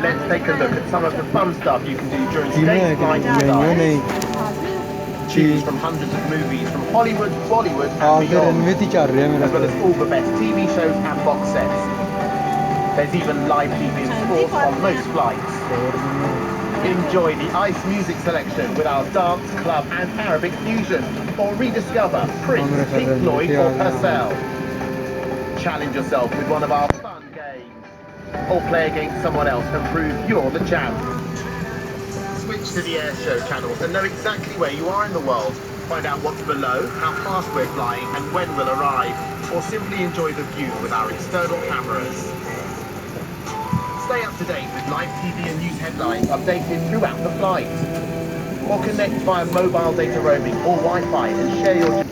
let's take a look at some of the fun stuff you can do during Sì, non è today's che flight non è skies. sì. Choose from hundreds of movies from Hollywood, Bollywood and Aferin beyond, ve ticarlı as well as all the best TV shows and box sets. There's even live TV and sports on most flights. Enjoy the ICE music selection with our dance, club and Arabic fusion, or rediscover Prince, Pink Floyd or Purcell. Challenge yourself with one of our fun games, or play against someone else and prove you're the champ. Switch to the air show channels and know exactly where you are in the world. Find out what's below, how fast we're flying and when we'll arrive, or simply enjoy the view with our external cameras. Stay up to date with live TV and news headlines updated throughout the flight. Or connect via mobile data roaming or Wi-Fi and share your